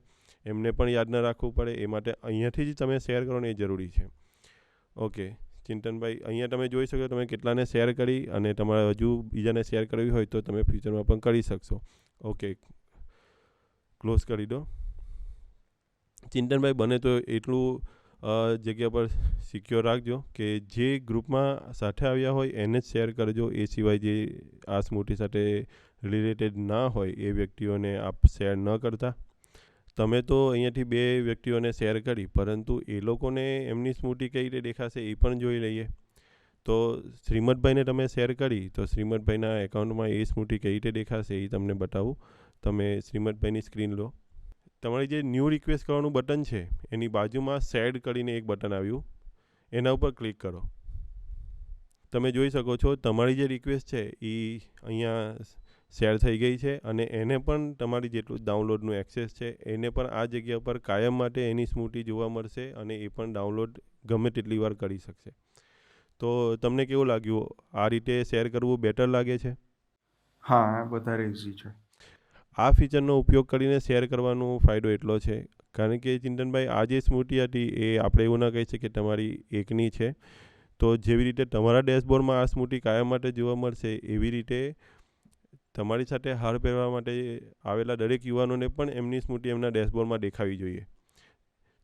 એમને પણ યાદ ન રાખવું પડે એ માટે અહીંયાથી જ તમે શેર કરો ને એ જરૂરી છે. ઓકે ચિંતનભાઈ, અહીંયા તમે જોઈ શકો તમે કેટલાને શેર કરી અને તમારે હજુ બીજાને શેર કરવી હોય તો તમે ફ્યુચરમાં પણ કરી શકશો. ઓકે ક્લોઝ કરી દો. ચિંતનભાઈ, બને તો એટલું જગ્યા પર સિક્યોર રાખજો કે જે ગ્રુપમાં સાથે આવ્યા હોય એને જ શેર કરજો. એ સિવાય જે આ સ્મૂટી સાથે રિલેટેડ ના હોય એ વ્યક્તિઓને આપ શેર ન કરતા. તમે તો અહીંયાથી 2 વ્યક્તિઓને શેર કરી, પરંતુ એ લોકોને એમની સ્મૂટી કઈ રીતે દેખાશે એ પણ જોઈ લઈએ. તો શ્રીમદભાઈને તમે શેર કરી તો શ્રીમદભાઈના એકાઉન્ટમાં એ સ્મૂટી કઈ રીતે દેખાશે એ તમને બતાવું. તમે શ્રીમદભાઈની સ્ક્રીન લો. તમારી જે ન્યૂ રિક્વેસ્ટ કરવાનું બટન છે એની બાજુમાં સેડ કરીને એક બટન આવ્યું, એના ઉપર ક્લિક કરો. તમે જોઈ શકો છો તમારી જે રિક્વેસ્ટ છે એ અહીંયા શેર થઈ ગઈ છે અને એને પણ તમારી જેટલું ડાઉનલોડનું એક્સેસ છે એને પણ આ જગ્યા પર કાયમ માટે એની સ્મૂટી જોવા મળશે અને એ પણ ડાઉનલોડ ગમે તેટલી વાર કરી શકશે. તો તમને કેવું લાગ્યું? આ રીતે શેર કરવું બેટર લાગે છે?
હા, વધારે ઇઝી છે.
આ ફીચરનો ઉપયોગ કરીને શેર કરવાનો ફાયદો એટલો છે કારણ કે ચિંતનભાઈ, આ જે સ્મૂટી હતી એ આપણે એવું ના કહી શકીએ તમારી એકની છે. તો જેવી રીતે તમારા ડેશબોર્ડમાં આ સ્મૂટી કાયમ માટે જોવા મળશે એવી રીતે તમારી સાથે હાર પહેરવા માટે આવેલા દરેક યુવાનોને પણ એમની સ્મૂટી એમના ડેશબોર્ડમાં દેખાવી જોઈએ.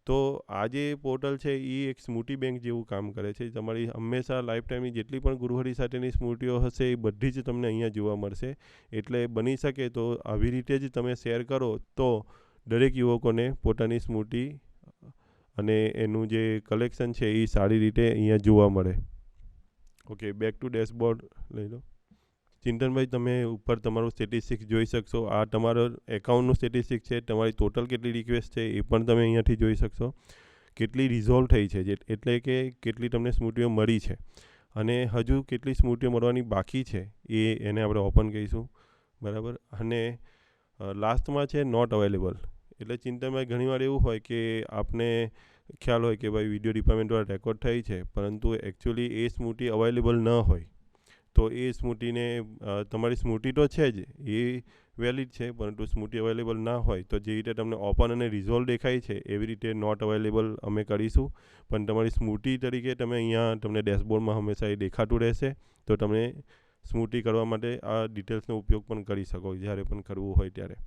તો આ જે પોર્ટલ છે એ એક સ્મૂટી બેંક જેવું કામ કરે છે. તમારી હંમેશા લાઈફ ટાઈમની જેટલી પણ ગુરુહરિ સાથેની સ્મૃતિઓ હશે એ બધી જ તમને અહીંયા જોવા મળશે. એટલે બની શકે તો આવી રીતે જ તમે શેર કરો તો દરેક યુવકોને પોતાની સ્મૃતિ અને એનું જે કલેક્શન છે એ સારી રીતે અહીંયા જોવા મળે. ઓકે, બેક ટુ ડેશબોર્ડ લઈ લો. ચિંતનભાઈ, તમે ઉપર તમારું સ્ટેટિસ્ટિક્સ જોઈ શકશો. આ તમારો એકાઉન્ટનું સ્ટેટિસ્ટિક્સ છે. તમારી ટોટલ કેટલી રિક્વેસ્ટ છે એ પણ તમે અહીંયાથી જોઈ શકશો કેટલી રિઝોલ્વ થઈ છે, એટલે કે કેટલી તમને સ્મૃતિઓ મળી છે અને હજુ કેટલી સ્મૃતિઓ મળવાની બાકી છે એને આપણે ઓપન કહીશું, બરાબર. અને લાસ્ટમાં છે નોટ અવેલેબલ. એટલે ચિંતનભાઈ ઘણીવાર એવું હોય કે આપને ખ્યાલ હોય કે ભાઈ વિડીયો ડિપાર્ટમેન્ટ દ્વારા રેકોર્ડ થઈ છે, પરંતુ એકચ્યુઅલી એ સ્મૃતિ અવેલેબલ ન હોય, તો એ સ્મૃતિને તમારી સ્મૃતિ તો છે જ, એ વેલિડ છે, પરંતુ સ્મૃતિ અવેલેબલ ના હોય તો જે રીતે તમને ઓપન અને રિઝોલ્વ દેખાય છે એવી રીતે નોટ અવેલેબલ અમે કરીશું. પણ તમારી સ્મૃતિ તરીકે તમે અહીંયા તમને ડેશબોર્ડમાં હંમેશા એ દેખાતું રહેશે, તો તમે સ્મૃતિ કરવા માટે આ ડિટેલ્સનો ઉપયોગ પણ કરી શકો જ્યારે પણ કરવું હોય ત્યારે.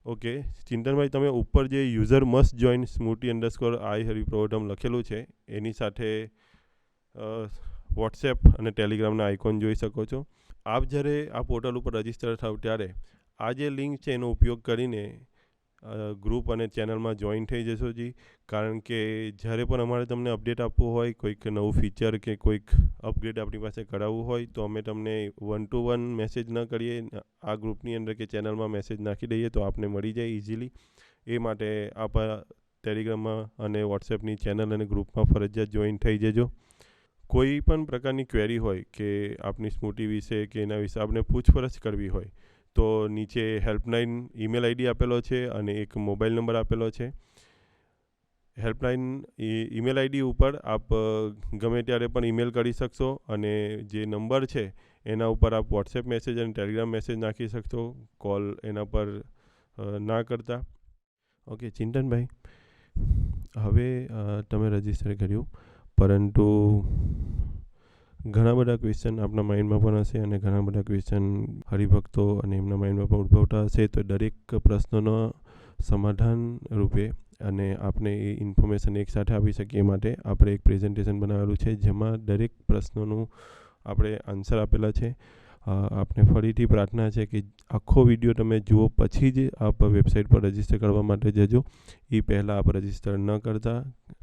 ઓકે ચિંતનભાઈ, તમે ઉપર જે યુઝર મસ્ટ જોઈન સ્મૃતિ _ હરિપ્રવર્તમ લખેલું છે એની સાથે વોટ્સએપ અને ટેલિગ્રામના આઇકોન જોઈ શકો છો. આપ જ્યારે આ પોર્ટલ ઉપર રજિસ્ટર થાવ ત્યારે આ જે લિંક છે એનો ઉપયોગ કરીને ગ્રુપ અને ચેનલમાં જોઈન થઈ જશો જી. કારણ કે જ્યારે પણ અમારે તમને અપડેટ આપવું હોય, કોઈક નવું ફીચર કે કોઈક અપગ્રેડ આપણી પાસે કરાવવું હોય, તો અમે તમને 1 to 1 મેસેજ ન કરીએ, આ ગ્રુપની અંદર કે ચેનલમાં મેસેજ નાખી દઈએ તો આપને મળી જાય ઇઝીલી. એ માટે આપ ટેલિગ્રામમાં અને વોટ્સએપની ચેનલ અને ગ્રુપમાં ફરજિયાત જોઈન થઈ જજો. કોઈ પણ પ્રકારની ક્વેરી હોય કે આપની સ્મૃતિ વિશે કે એના વિશે આપણે પૂછપરછ કરવી હોય તો નીચે હેલ્પલાઇન ઈમેલ આઈડી આપેલો છે અને એક મોબાઈલ નંબર આપેલો છે. હેલ્પલાઇન ઈમેલ આઈડી ઉપર આપ ગમે ત્યારે પણ ઈમેલ કરી શકશો અને જે નંબર છે એના ઉપર આપ વોટ્સએપ મેસેજ અને ટેલિગ્રામ મેસેજ નાખી શકશો, કોલ એના પર ના કરતા. ઓકે ચિંતનભાઈ, હવે તમે રજિસ્ટર કર્યું, પરંતુ ઘણા બધા ક્વેશ્ચન આપણા માઇન્ડમાં પણ હશે અને ઘણા બધા ક્વેશ્ચન હરિભક્તો અને એમના માઇન્ડમાં પણ ઉદ્ભવતા હશે. તો દરેક પ્રશ્નોનો સમાધાન રૂપે અને આપણે એ ઇન્ફોર્મેશન એકસાથે આપી શકીએ માટે આપણે એક પ્રેઝન્ટેશન બનાવેલું છે, જેમાં દરેક પ્રશ્નોનું આપણે આન્સર આપેલા છે. આપને ફરીથી પ્રાર્થના છે કે આખો વિડીયો તમે જુઓ પછી જ આપ વેબસાઇટ પર રજિસ્ટર કરવા માટે જજો. એ પહેલાં આપ રજિસ્ટર ન કરતા,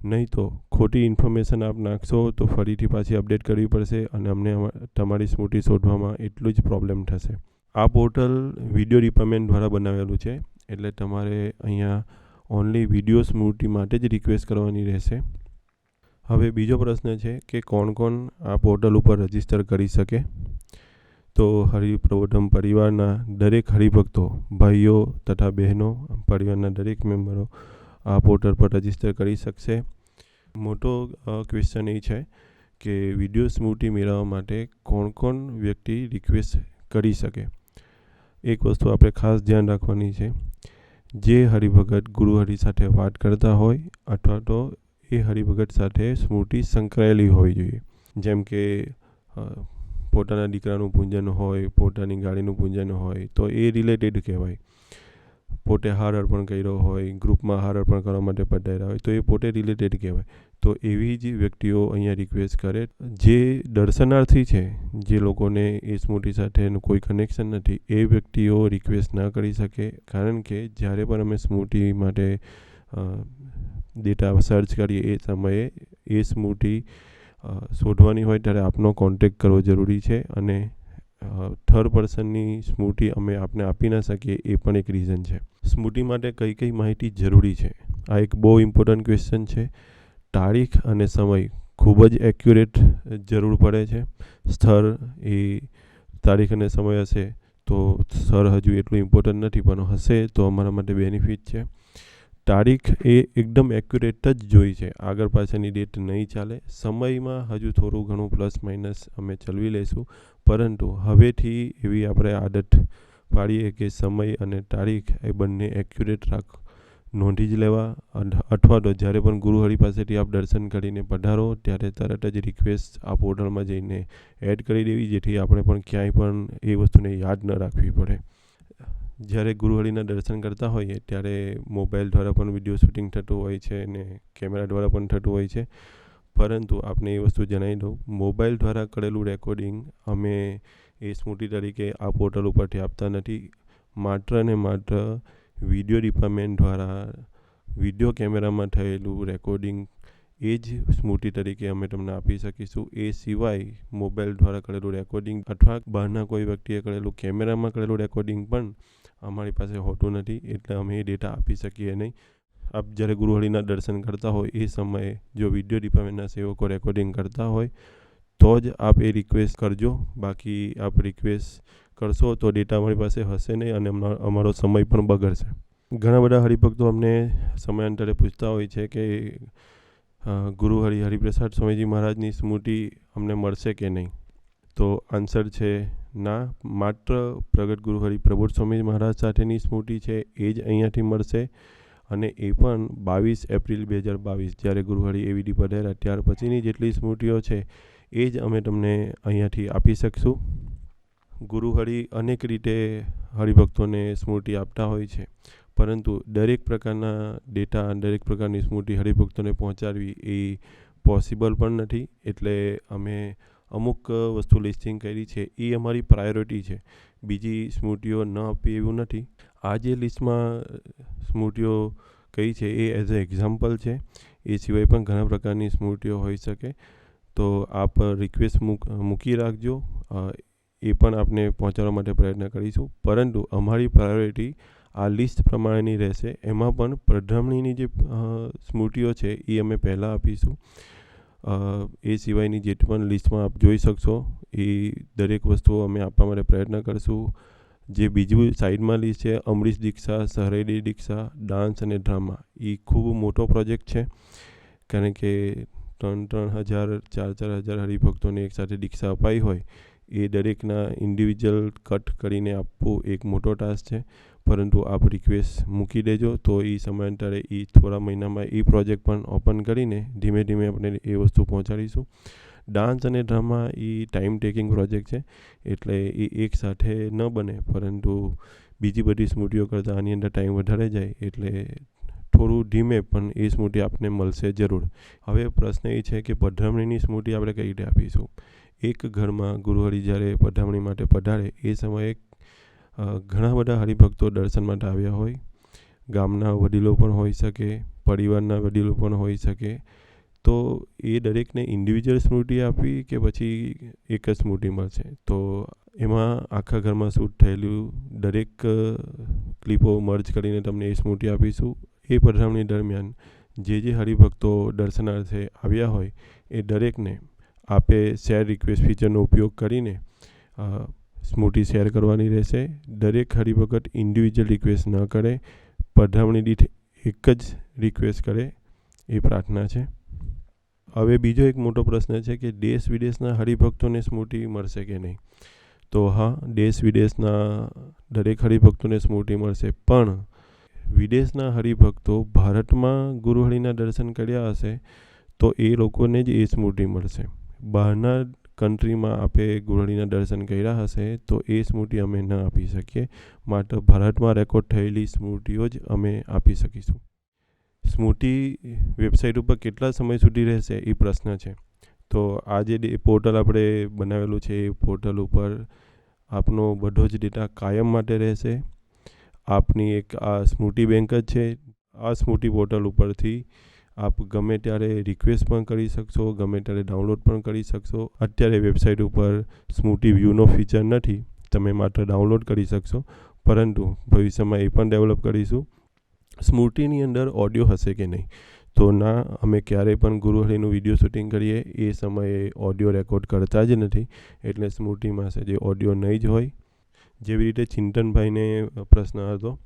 નહીં તો ખોટી ઇન્ફોર્મેશન આપ નાખશો તો ફરીથી પાછી અપડેટ કરવી પડશે અને અમને તમારી સ્મૃતિ શોધવામાં એટલું જ પ્રોબ્લેમ થશે. આ પોર્ટલ વિડીયો ડિપાર્ટમેન્ટ દ્વારા બનાવેલું છે, એટલે તમારે અહીંયા ઓનલી વિડીયો સ્મૃતિ માટે જ રિક્વેસ્ટ કરવાની રહેશે. હવે બીજો પ્રશ્ન છે કે કોણ કોણ આ પોર્ટલ ઉપર રજિસ્ટર કરી શકે. તો હરિપ્રવર્તમ પરિવારના દરેક હરિભક્તો, ભાઈઓ તથા બહેનો, પરિવારના દરેક મેમ્બરો આ પોર્ટલ પર રજિસ્ટર કરી શકશે. મોટો ક્વેશ્ચન એ છે કે વિડીયો સ્મૃતિ મેળવવા માટે કોણ કોણ વ્યક્તિ રિક્વેસ્ટ કરી શકે. એક વસ્તુ આપણે ખાસ ધ્યાન રાખવાની છે, જે હરિભગત ગુરુહરિ સાથે વાત કરતા હોય અથવા તો એ હરિભગત સાથે સ્મૃતિ સંકળાયેલી હોવી જોઈએ. જેમ કે પોતાના દીકરાનું પૂજન હોય, પોતાની ગાડીનું પૂજન હોય તો એ રિલેટેડ કહેવાય. પોતે હાર અર્પણ કર્યો હોય, ગ્રુપમાં હાર અર્પણ કરવા માટે પધાર્યા હોય તો એ પોતે રિલેટેડ કહેવાય. તો એવી જ વ્યક્તિઓ અહીંયા રિક્વેસ્ટ કરે. જે દર્શનાર્થી છે, જે લોકોને એ સ્મૃતિ સાથેનું કોઈ કનેક્શન નથી, એ વ્યક્તિઓ રિક્વેસ્ટ ના કરી શકે. કારણ કે જ્યારે પણ અમે સ્મૃતિ માટે ડેટા સર્ચ કરીએ એ સમયે એ સ્મૃતિ શોધવાની હોય ત્યારે આપનો કોન્ટેક્ટ કરવો જરૂરી છે અને થર્ડ પર્સનની સ્મૃતિ અમે આપને આપી ના શકીએ એ પણ એક રીઝન છે. સ્મૃતિ માટે કઈ કઈ માહિતી જરૂરી છે, આ એક બહુ ઇમ્પોર્ટન્ટ ક્વેશ્ચન છે. તારીખ અને સમય ખૂબ જ એક્યુરેટ જરૂર પડે છે. સ્થળ એ તારીખ અને સમય હશે તો સ્થળ હજુ એટલું ઇમ્પોર્ટન્ટ નથી, પણ હશે તો અમારા માટે બેનિફિટ છે. તારીખ એ એકદમ એક્યુરેટ જ જોઈ છે, આગળ પાછળની ડેટ નહીં ચાલે. સમયમાં હજુ થોડું ઘણું પ્લસ માઇનસ અમે ચલાવી લઈશું, પરંતુ હવેથી એવી આપણે આદત પાડીએ કે સમય અને તારીખ એ બંને એક્યુરેટ નોંધી જ લેવા. અથવા તો જ્યારે પણ ગુરુહરિ પાસેથી આપ દર્શન કરીને પધારો ત્યારે તરત જ રિક્વેસ્ટ આ પોર્ટલમાં જઈને એડ કરી દેવી, જેથી આપણે પણ ક્યાંય પણ એ વસ્તુને યાદ ન રાખવી પડે. જ્યારે ગુરુહરિના દર્શન કરતા હોઈએ ત્યારે મોબાઈલ દ્વારા પણ વિડીયો શૂટિંગ થતું હોય છે અને કેમેરા દ્વારા પણ થતું હોય છે, પરંતુ આપણે એ વસ્તુ જણાવી દઉં, મોબાઈલ દ્વારા કરેલું રેકોર્ડિંગ અમે એ સ્મૃતિ તરીકે આ પોર્ટલ ઉપરથી આપતા નથી. માત્ર ને માત્ર વિડીયો ડિપાર્ટમેન્ટ દ્વારા વિડીયો કેમેરામાં થયેલું રેકોર્ડિંગ એ જ સ્મૃતિ તરીકે અમે તમને આપી શકીશું. એ સિવાય મોબાઈલ દ્વારા કરેલું રેકોર્ડિંગ અથવા બહારના કોઈ વ્યક્તિએ કરેલું કેમેરામાં કરેલું રેકોર્ડિંગ પણ અમારી પાસે હોતું નથી, એટલે અમે એ ડેટા આપી શકીએ નહીં. આપ જ્યારે ગુરુહરિના દર્શન કરતા હોય એ સમયે જો વિડીયો ડિપાર્ટમેન્ટના સેવકો રેકોર્ડિંગ કરતા હોય તો જ આપ એ રિક્વેસ્ટ કરજો. બાકી આપ રિક્વેસ્ટ કરશો તો ડેટા અમારી પાસે હશે નહીં અને અમારો સમય પણ બગડશે. ઘણા બધા હરિભક્તો અમને સમયાંતરે પૂછતા હોય છે કે ગુરુહરિ હરિપ્રસાદ સ્વામીજી મહારાજની સ્મૃતિ અમને મળશે કે નહીં. તો આન્સર છે ના. માત્ર પ્રગટ ગુરુહરિ પ્રબોધ સ્વામી મહારાજ સાથેની સ્મૃતિ છે એ જ અહીંયાથી મળશે અને એ પણ 22 એપ્રિલ 2022 જ્યારે ગુરુહરિ એવીડી પધાર્યા ત્યાર પછીની જેટલી સ્મૃતિઓ છે એ જ અમે તમને અહીંયાથી આપી શકશું. ગુરુહરિ અનેક રીતે હરિભક્તોને સ્મૃતિ આપતા હોય છે, પરંતુ દરેક પ્રકારના ડેટા દરેક પ્રકારની સ્મૃતિ હરિભક્તોને પહોંચાડવી એ પોસિબલ પણ નથી. એટલે અમે અમુક વસ્તુ લિસ્ટિંગ કરી છે એ અમારી પ્રાયોરિટી છે. બીજી સ્મૃતિઓ ન આપવી એવું નથી. આ જે લિસ્ટમાં સ્મૃતિઓ કઈ છે એ એઝ અ એક્ઝામ્પલ છે. એ સિવાય પણ ઘણા પ્રકારની સ્મૃતિઓ હોઈ શકે. તો આપ રિક્વેસ્ટ મૂકી રાખજો. એ પણ આપને પહોંચાડવા માટે પ્રયત્ન કરીશું, પરંતુ અમારી પ્રાયોરિટી આ લિસ્ટ પ્રમાણેની રહેશે. એમાં પણ પધરામણીની જે સ્મૃતિઓ છે એ અમે પહેલાં આપીશું. એ સિવાયની જે પણ લિસ્ટમાં આપ જોઈ શકશો એ દરેક વસ્તુઓ અમે આપવા માટે પ્રયત્ન કરીશું. જે બીજું સાઈડમાં લિસ્ટ છે અમરીશ દીક્ષા, સહરેડી દીક્ષા, ડાન્સ અને ડ્રામા, એ ખૂબ મોટો પ્રોજેક્ટ છે. કારણ કે 3,000 4,000 હરિભક્તોને એકસાથે દીક્ષા અપાઈ હોય એ દરેકના ઇન્ડિવિજ્યુઅલ કટ કરીને આપવું એક મોટો ટાસ્ક છે. પરંતુ આપ રિક્વેસ્ટ મૂકી દેજો તો એ સમયાંતરે એ થોડા મહિનામાં એ પ્રોજેક્ટ પણ ઓપન કરીને ધીમે ધીમે આપણે એ વસ્તુ પહોંચાડીશું. ડાન્સ અને ડ્રામા એ ટાઈમ ટેકિંગ પ્રોજેક્ટ છે, એટલે એ એક સાથે ન બને, પરંતુ બીજી બધી સ્મૃતિઓ કરતાં આની અંદર ટાઈમ વધારે જાય એટલે થોડું ધીમે પણ એ સ્મૃતિ આપને મળશે જરૂર. હવે પ્રશ્ન એ છે કે પધરામણીની સ્મૃતિ આપણે કઈ રીતે આપીશું. એક ઘરમાં ગુરુહરિ જ્યારે પધરામણી માટે પધારે એ સમયે ઘણા બધા હરિભક્તો દર્શન માટે આવ્યા હોય. ગામના વડીલો પણ હોઈ શકે, પરિવારના વડીલો પણ હોઈ શકે. તો એ દરેકને ઇન્ડિવિજ્યુઅલ સ્મૃતિ આપવી કે પછી એક જ સ્મૃતિ મળશે. તો એમાં આખા ઘરમાં શૂટ થયેલું દરેક ક્લિપો મર્જ કરીને તમને એ સ્મૃતિ આપીશું. એ પધરામણી દરમિયાન જે હરિભક્તો દર્શનાર્થે આવ્યા હોય એ દરેકને આપે શેર રિક્વેસ્ટ ફીચરનો ઉપયોગ કરીને સ્મૃતિ શેર કરવાની રહેશે. દરેક હરિભગત ઇન્ડિવિજ્યુઅલ રિક્વેસ્ટ ન કરે, પધરામણી દીઠ એક જ રિક્વેસ્ટ કરે એ પ્રાર્થના છે. હવે બીજો એક મોટો પ્રશ્ન છે કે દેશ વિદેશના હરિભક્તોને સ્મૃતિ મળશે કે નહીં. તો હા, દેશ વિદેશના દરેક હરિભક્તોને સ્મૃતિ મળશે, પણ વિદેશના હરિભક્તો ભારતમાં ગુરુહરિના દર્શન કર્યા હશે તો એ લોકોને જ એ સ્મૃતિ મળશે. બહારના કન્ટ્રીમાં આપે ગુરુહરિના દર્શન કર્યા હશે તો એ સ્મૃતિ અમે ન આપી શકીએ. માત્ર ભારતમાં રેકોર્ડ થયેલી સ્મૃતિઓ જ અમે આપી શકીશું. સ્મૃતિ વેબસાઇટ ઉપર કેટલા સમય સુધી રહેશે એ પ્રશ્ન છે. તો આ જે પોર્ટલ આપણે બનાવેલું છે એ પોર્ટલ ઉપર આપનો બધો જ ડેટા કાયમ માટે રહેશે. આપની એક આ સ્મૃતિ બેંક જ છે. આ સ્મૃતિ પોર્ટલ ઉપરથી આપ ગમે ત્યારે રિક્વેસ્ટ પણ કરી શકશો, ગમે ત્યારે ડાઉનલોડ પણ કરી શકશો. અત્યારે વેબસાઇટ ઉપર સ્મૃતિ વ્યૂનો ફીચર નથી, તમે માત્ર ડાઉનલોડ કરી શકશો, પરંતુ ભવિષ્યમાં એ પણ ડેવલપ કરીશું. સ્મૃતિની અંદર ઓડિયો હશે કે નહીં. તો ના, અમે ક્યારેય પણ ગુરુહરિનું વિડીયો શૂટિંગ કરીએ એ સમયે ઓડિયો રેકોર્ડ કરતા જ નથી. એટલે સ્મૃતિમાં જે ઓડિયો નહીં જ હોય. જેવી રીતે ચિંતનભાઈને પ્રશ્ન હતો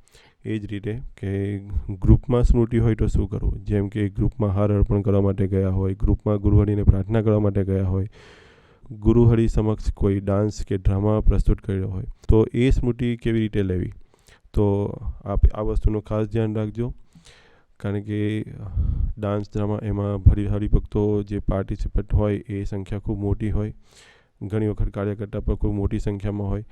એ જ રીતે કે ગ્રુપમાં સ્મૃતિ હોય તો શું કરવું. જેમ કે ગ્રુપમાં હાર અર્પણ કરવા માટે ગયા હોય, ગ્રુપમાં ગુરુહરિને પ્રાર્થના કરવા માટે ગયા હોય, ગુરુહરિ સમક્ષ કોઈ ડાન્સ કે ડ્રામા પ્રસ્તુત કર્યો હોય, તો એ સ્મૃતિ કેવી રીતે લેવી. તો આપ આ વસ્તુનું ખાસ ધ્યાન રાખજો. કારણ કે ડાન્સ ડ્રામા એમાં હરિભક્તો જે પાર્ટિસિપેટ હોય એ સંખ્યા ખૂબ મોટી હોય. ઘણી વખત કાર્યકર્તા પર ખૂબ મોટી સંખ્યામાં હોય.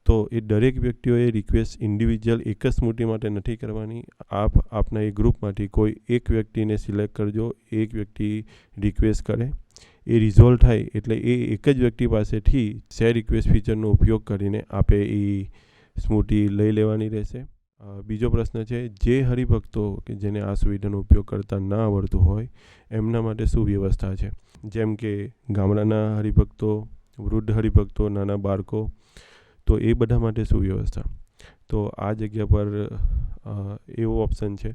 તો એ દરેક વ્યક્તિઓએ રિક્વેસ્ટ ઇન્ડિવિજ્યુઅલ એક જ સ્મૃતિ માટે નથી કરવાની. આપના એ ગ્રુપમાંથી કોઈ એક વ્યક્તિને સિલેક્ટ કરજો. એક વ્યક્તિ રિક્વેસ્ટ કરે, એ રિઝોલ્વ થાય એટલે એ એક જ વ્યક્તિ પાસેથી શેર રિક્વેસ્ટ ફીચરનો ઉપયોગ કરીને આપે એ સ્મૃતિ લઈ લેવાની રહેશે. બીજો પ્રશ્ન છે, જે હરિભક્તો કે જેને આ સુવિધાનો ઉપયોગ કરતા ના આવડતું હોય એમના માટે શું વ્યવસ્થા છે. જેમ કે ગામડાના હરિભક્તો, વૃદ્ધ હરિભક્તો, નાના બાળકો, તો એ બધા માટે શું વ્યવસ્થા. તો આ જગ્યા પર એવો ઓપ્શન છે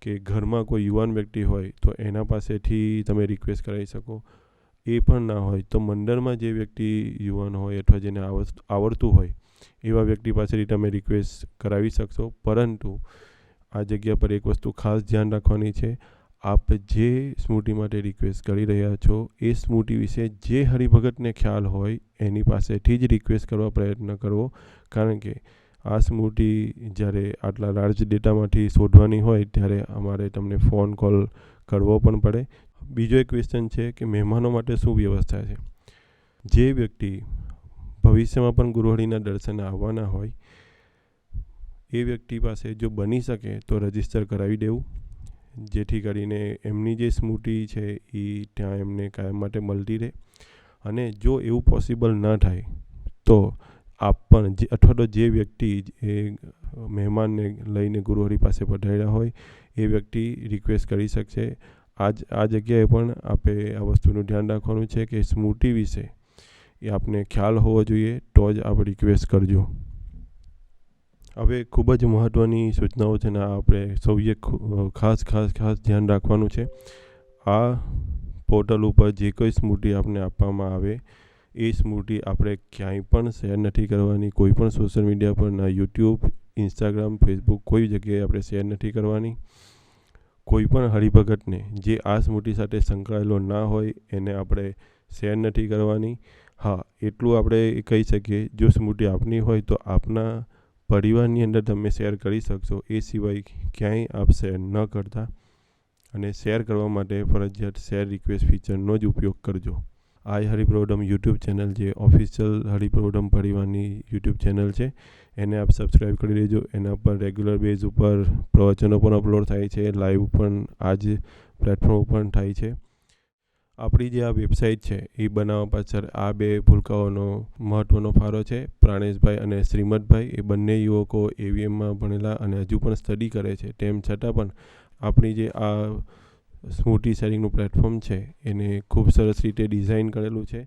કે ઘરમાં કોઈ યુવાન વ્યક્તિ હોય તો એના પાસેથી તમે રિક્વેસ્ટ કરાવી શકો. એ પણ ના હોય તો મંડળમાં જે વ્યક્તિ યુવાન હોય અથવા જેને આવડતું હોય એવા વ્યક્તિ પાસેથી તમે રિક્વેસ્ટ કરાવી શકશો. પરંતુ આ જગ્યા પર એક વસ્તુ ખાસ ધ્યાન રાખવાની છે. આપ જે સ્મૃતિ માટે રિક્વેસ્ટ કરી રહ્યા છો એ સ્મૃતિ વિશે જે હરિભગતને ખ્યાલ હોય એની પાસેથી જ રિક્વેસ્ટ કરવા પ્રયત્ન કરવો. કારણ કે આ સ્મૃતિ જ્યારે આટલા લાર્જ ડેટામાંથી શોધવાની હોય ત્યારે અમારે તમને ફોન કોલ કરવો પણ પડે. બીજો એક ક્વેશ્ચન છે કે મહેમાનો માટે શું વ્યવસ્થા છે. જે વ્યક્તિ ભવિષ્યમાં પણ ગુરુહરિના દર્શને આવવાના હોય એ વ્યક્તિ પાસે જો બની શકે તો રજીસ્ટર કરાવી દેવું, જેથી કરીને એમની જે સ્મૃતિ છે એ ત્યાં એમને કાયમ માટે મળતી રહે. અને જો એવું પોસિબલ ન થાય તો આપ પણ અથવા તો જે વ્યક્તિ એ મહેમાનને લઈને ગુરુહરિ પાસે પધાર્યા હોય એ વ્યક્તિ રિક્વેસ્ટ કરી શકશે. આ જગ્યાએ પણ આપણે આ વસ્તુનું ધ્યાન રાખવાનું છે કે સ્મૃતિ વિશે એ આપને ખ્યાલ હોવો જોઈએ તો જ આપ રિક્વેસ્ટ કરજો. હવે ખૂબ જ મહત્ત્વની સૂચનાઓ છે ને આપણે સૌએ ખાસ ધ્યાન રાખવાનું છે. આ પોર્ટલ ઉપર જે કોઈ સ્મૃતિ આપને આપવામાં આવે એ સ્મૃતિ આપણે ક્યાંય પણ શેર નથી કરવાની. કોઈ પણ સોશિયલ મીડિયા પર, ના યુટ્યુબ, ઇન્સ્ટાગ્રામ, ફેસબુક, કોઈ જગ્યાએ આપણે શેર નથી કરવાની. કોઈ પણ હરિભગતને જે આ સ્મૃતિ સાથે સંકળાયેલો ના હોય એને આપણે શેર નથી કરવાની. હા, એટલું આપણે કહી શકીએ, જો સ્મૃતિ આપની હોય તો આપના પરિવારની અંદર તમે શેર કરી શકશો. એ સિવાય ક્યાંય આપ શેર ન કરતા. અને શેર કરવા માટે ફરજિયાત શેર રિક્વેસ્ટ ફીચરનો જ ઉપયોગ કરજો. આ હરિપ્રબોધમ યુટ્યુબ ચેનલ જે ઓફિશિયલ હરિપ્રબોધમ પરિવારની યુટ્યુબ ચેનલ છે એને આપ સબસ્ક્રાઈબ કરી દેજો. એના પર રેગ્યુલર બેઝ ઉપર પ્રવચનો પણ અપલોડ થાય છે. લાઈવ પણ આ જ પ્લેટફોર્મ ઉપર થાય છે. આપણી જે આ વેબસાઇટ છે એ બનાવવા પાછળ આ બે ભૂલકાઓનો મહત્ત્વનો ફાળો છે. પ્રાણેશભાઈ અને શ્રીમદભાઈ એ બંને યુવકો AVMમાં ભણેલા અને હજુ પણ સ્ટડી કરે છે. તેમ છતાં પણ આપણી જે આ સ્મૃતિ શેરિંગનું પ્લેટફોર્મ છે એને ખૂબ સરસ રીતે ડિઝાઇન કરેલું છે.